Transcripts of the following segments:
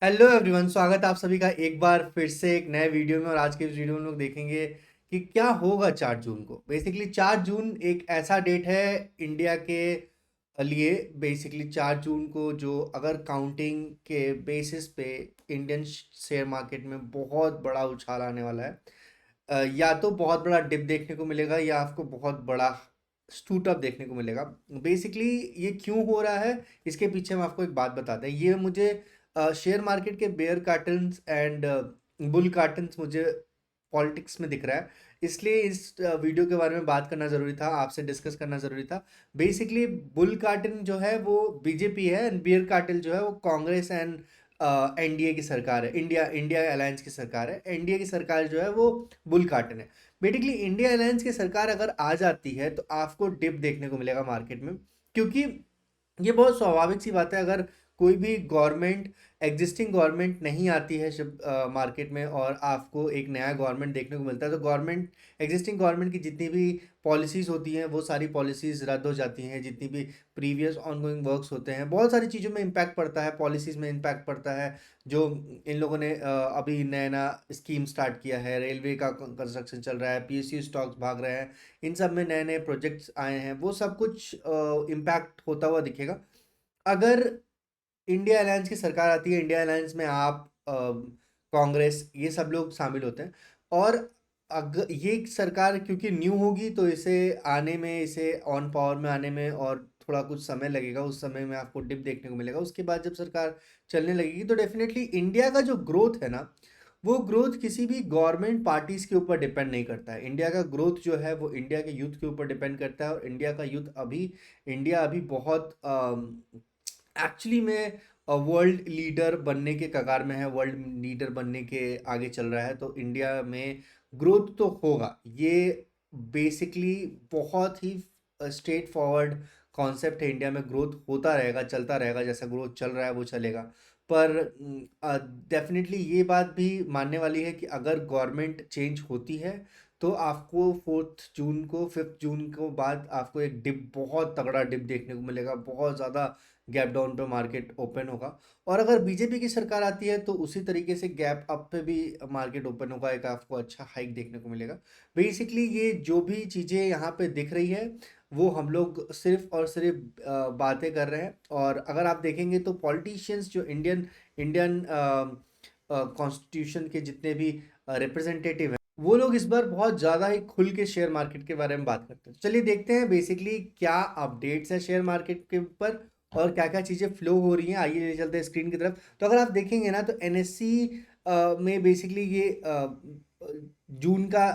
Hello everyone, स्वागत है आप सभी का एक बार फिर से एक नए वीडियो में। और आज के इस वीडियो में हम लोग देखेंगे कि क्या होगा 4 जून को। बेसिकली 4 जून एक ऐसा डेट है इंडिया के लिए। बेसिकली 4 जून को जो अगर काउंटिंग के बेसिस पे इंडियन शेयर मार्केट में बहुत बड़ा उछाल आने वाला है। या तो बहुत बड़ा डिप देखने को मिलेगा या आपको बहुत बड़ा शूट अप देखने को मिलेगा। बेसिकली ये क्यों हो रहा है, इसके पीछे हम आपको एक बात बताते हैं। ये मुझे शेयर मार्केट के bear cartoons and bull cartoons मुझे पॉलिटिक्स में दिख रहा है। इसलिए इस वीडियो के बारे में बात करना ज़रूरी था, आपसे डिस्कस करना ज़रूरी था। बेसिकली बुल कार्टन जो है वो बीजेपी है एंड बियर कार्टेल जो है वो कांग्रेस एंड एनडीए की सरकार है। इंडिया इंडिया अलायंस की सरकार है। एनडीए की सरकार जो है वो बुल कार्टन है। बेसिकली इंडिया अलायंस की सरकार अगर आ जाती है तो आपको डिप देखने को मिलेगा मार्केट में, क्योंकि ये बहुत स्वाभाविक सी बात है। अगर कोई भी गवर्नमेंट, एग्जिस्टिंग गवर्नमेंट नहीं आती है मार्केट में और आपको एक नया गवर्नमेंट देखने को मिलता है, तो गवर्नमेंट, एग्जिस्टिंग गवर्नमेंट की जितनी भी पॉलिसीज़ होती हैं वो सारी पॉलिसीज़ रद्द हो जाती हैं। जितनी भी प्रीवियस ऑनगोइंग वर्क्स होते हैं, बहुत सारी चीज़ों में इम्पैक्ट पड़ता है, पॉलिसीज़ में इम्पैक्ट पड़ता है। जो इन लोगों ने अभी नया नया स्कीम स्टार्ट किया है, रेलवे का कंस्ट्रक्शन चल रहा है, पीएसयू स्टॉक्स भाग रहे हैं, इन सब में नए नए प्रोजेक्ट्स आए हैं, वो सब कुछ इम्पैक्ट होता हुआ दिखेगा। अगर इंडिया अलायंस की सरकार आती है, इंडिया अलायंस में आप, कांग्रेस, ये सब लोग शामिल होते हैं। और अगर ये सरकार क्योंकि न्यू होगी तो इसे आने में, इसे ऑन पावर में आने में और थोड़ा कुछ समय लगेगा। उस समय में आपको डिप देखने को मिलेगा। उसके बाद जब सरकार चलने लगेगी तो डेफिनेटली इंडिया का जो ग्रोथ है ना, वो ग्रोथ किसी भी गवर्नमेंट पार्टीज के ऊपर डिपेंड नहीं करता है। इंडिया का ग्रोथ जो है वो इंडिया के यूथ के ऊपर डिपेंड करता है। और इंडिया अभी बहुत एक्चुअली में वर्ल्ड लीडर बनने के कगार में है, वर्ल्ड लीडर बनने के आगे चल रहा है। तो इंडिया में ग्रोथ तो होगा, ये बेसिकली बहुत ही स्ट्रेट फॉरवर्ड कॉन्सेप्ट है। इंडिया में ग्रोथ होता रहेगा, चलता रहेगा, जैसा ग्रोथ चल रहा है वो चलेगा। पर डेफिनेटली ये बात भी मानने वाली है कि अगर गवर्नमेंट चेंज होती है तो आपको 4 जून को, 5 जून को बाद आपको एक डिप, बहुत तगड़ा डिप देखने को मिलेगा। बहुत ज़्यादा गैप डाउन पे मार्केट ओपन होगा। और अगर बीजेपी की सरकार आती है तो उसी तरीके से गैप अप पे भी मार्केट ओपन होगा, एक आपको अच्छा हाइक देखने को मिलेगा। बेसिकली ये जो भी चीज़ें यहाँ पे दिख रही है वो हम लोग सिर्फ और सिर्फ बातें कर रहे हैं। और अगर आप देखेंगे तो पॉलिटिशियंस जो इंडियन इंडियन कॉन्स्टिट्यूशन के जितने भी रिप्रेजेंटेटिव हैं, वो लोग इस बार बहुत ज़्यादा ही खुल के शेयर मार्केट के बारे में बात करते हैं। चलिए देखते हैं बेसिकली क्या अपडेट्स है शेयर मार्केट के ऊपर और क्या क्या चीज़ें फ्लो हो रही हैं। आइए ले चलते हैं स्क्रीन की तरफ। तो अगर आप देखेंगे ना तो एनएससी में बेसिकली ये जून का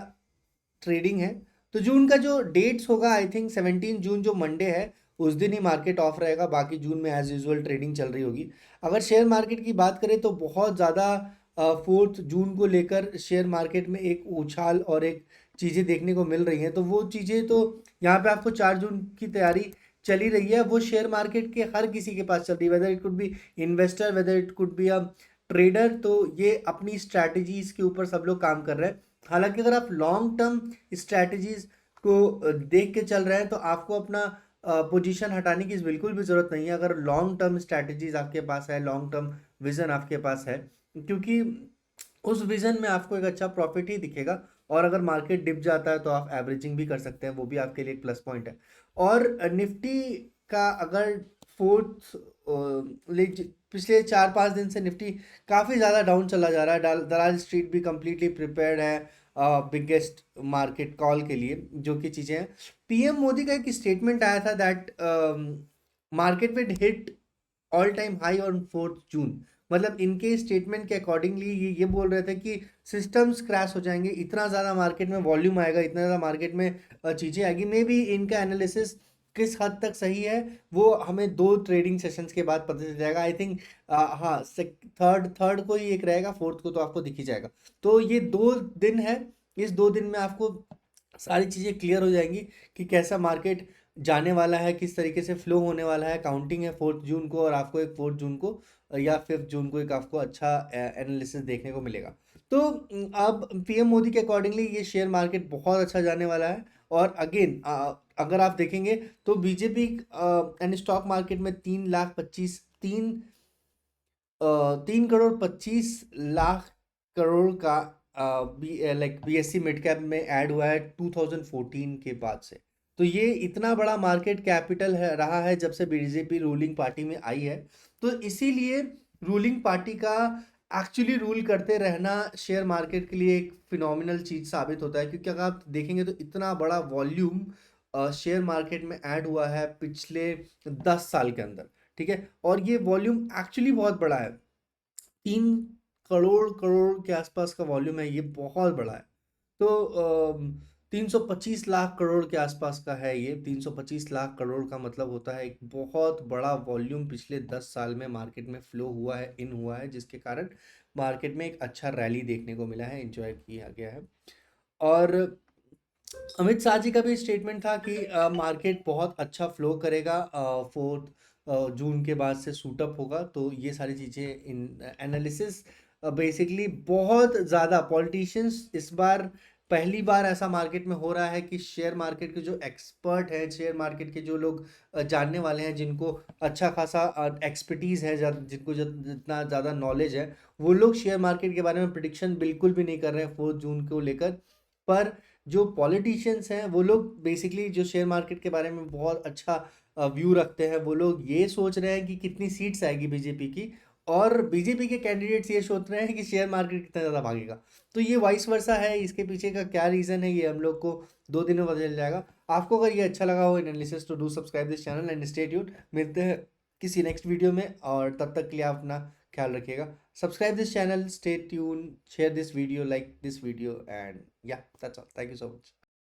ट्रेडिंग है। तो जून का जो डेट्स होगा, आई थिंक 17 जून जो मंडे है उस दिन ही मार्केट ऑफ रहेगा। बाकी जून में एज यूजुअल ट्रेडिंग चल रही होगी। अगर शेयर मार्केट की बात करें तो बहुत ज़्यादा 4 जून को लेकर शेयर मार्केट में एक उछाल और एक चीज़ें देखने को मिल रही हैं। तो वो चीज़ें तो यहाँ पे आपको 4 जून की तैयारी चल ही रही है, वो शेयर मार्केट के हर किसी के पास चल रही है, whether it could be investor, whether it could be a trader. तो ये अपनी स्ट्रैटेजीज के ऊपर सब लोग काम कर रहे हैं। हालांकि अगर आप लॉन्ग टर्म स्ट्रैटेजीज को देख के चल रहे हैं तो आपको अपना पोजीशन हटाने की बिल्कुल भी ज़रूरत नहीं है। अगर लॉन्ग टर्म स्ट्रैटेजीज आपके पास है, लॉन्ग टर्म विजन आपके पास है, क्योंकि उस विजन में आपको एक अच्छा प्रॉफिट ही दिखेगा। और अगर मार्केट डिप जाता है तो आप एवरेजिंग भी कर सकते हैं, वो भी आपके लिए एक प्लस पॉइंट है। और निफ्टी का अगर फोर्थ पिछले 4-5 दिन से निफ्टी काफ़ी ज़्यादा डाउन चला जा रहा है। दलाल स्ट्रीट भी कम्प्लीटली प्रिपेयर्ड है बिगेस्ट मार्केट कॉल के लिए, जो कि चीज़ें हैं। पीएम मोदी का एक स्टेटमेंट आया था that market will hit all time high on 4 जून। मतलब इनके स्टेटमेंट के अकॉर्डिंगली ये बोल रहे थे कि सिस्टम्स क्रैश हो जाएंगे, इतना ज़्यादा मार्केट में वॉल्यूम आएगा, इतना ज़्यादा मार्केट में चीज़ें आएगी। मे बी इनका एनालिसिस किस हद तक सही है वो हमें 2 ट्रेडिंग सेशंस के बाद पता चल जाएगा। आई थिंक हाँ, थर्ड थर्ड को ही एक रहेगा, फोर्थ को तो आपको दिख ही जाएगा। तो ये 2 दिन है, इस 2 दिन में आपको सारी चीज़ें क्लियर हो जाएंगी कि कैसा मार्केट जाने वाला है, किस तरीके से फ्लो होने वाला है। काउंटिंग है 4 जून को और आपको एक 4 जून को या 5 जून को एक आपको अच्छा एनालिसिस देखने को मिलेगा। तो अब पीएम मोदी के अकॉर्डिंगली ये शेयर मार्केट बहुत अच्छा जाने वाला है। और अगेन अगर आप देखेंगे तो बीजेपी एंड स्टॉक मार्केट में 3 लाख 25 3 3 करोड़ 25 लाख करोड़ का बीएससी मिड कैप में ऐड हुआ है 2014 के बाद से। तो ये इतना बड़ा मार्केट कैपिटल है रहा है जब से बीजेपी रूलिंग पार्टी में आई है। तो इसीलिए रूलिंग पार्टी का एक्चुअली रूल करते रहना शेयर मार्केट के लिए एक फिनोमिनल चीज साबित होता है, क्योंकि अगर आप देखेंगे तो इतना बड़ा वॉल्यूम शेयर मार्केट में ऐड हुआ है पिछले 10 साल के अंदर। ठीक है, और ये वॉल्यूम एक्चुअली बहुत बड़ा है। 3 करोड़ करोड़ के आसपास का वॉल्यूम है, ये बहुत बड़ा है। तो 325 लाख करोड़ के आसपास का है ये। 325 लाख करोड़ का मतलब होता है एक बहुत बड़ा वॉल्यूम पिछले 10 साल में मार्केट में फ्लो हुआ है, इन हुआ है, जिसके कारण मार्केट में एक अच्छा रैली देखने को मिला है, एंजॉय किया गया है। और अमित शाह जी का भी स्टेटमेंट था कि मार्केट बहुत अच्छा फ्लो करेगा, 4 जून के बाद से सूट अप होगा। तो ये सारी चीज़ें इन एनालिसिस बेसिकली बहुत ज़्यादा पॉलिटिशियंस इस बार पहली बार ऐसा मार्केट में हो रहा है कि शेयर मार्केट के जो एक्सपर्ट हैं, शेयर मार्केट के जो लोग जानने वाले हैं, जिनको अच्छा खासा एक्सपर्टीज़ है, जिनको जितना ज़्यादा नॉलेज है, वो लोग शेयर मार्केट के बारे में प्रिडिक्शन बिल्कुल भी नहीं कर रहे हैं 4 जून को लेकर। पर जो पॉलिटिशियंस हैं वो लोग बेसिकली जो शेयर मार्केट के बारे में बहुत अच्छा व्यू रखते हैं, वो लोग ये सोच रहे हैं कि कितनी सीट्स आएगी बीजेपी की, और बीजेपी के कैंडिडेट्स ये सोच रहे हैं कि शेयर मार्केट कितना ज़्यादा भागेगा। तो ये वाइस वर्सा है, इसके पीछे का क्या रीज़न है ये हम लोग को 2 दिनों में पता चल जाएगा। आपको अगर ये अच्छा लगा हो एनालिसिस, तो do subscribe this channel and stay tuned. मिलते हैं किसी नेक्स्ट वीडियो में, और तब तक के लिए आप अपना ख्याल रखिएगा। Subscribe this channel, stay tuned, share this video, like this video, and yeah, that's all. Thank you so much.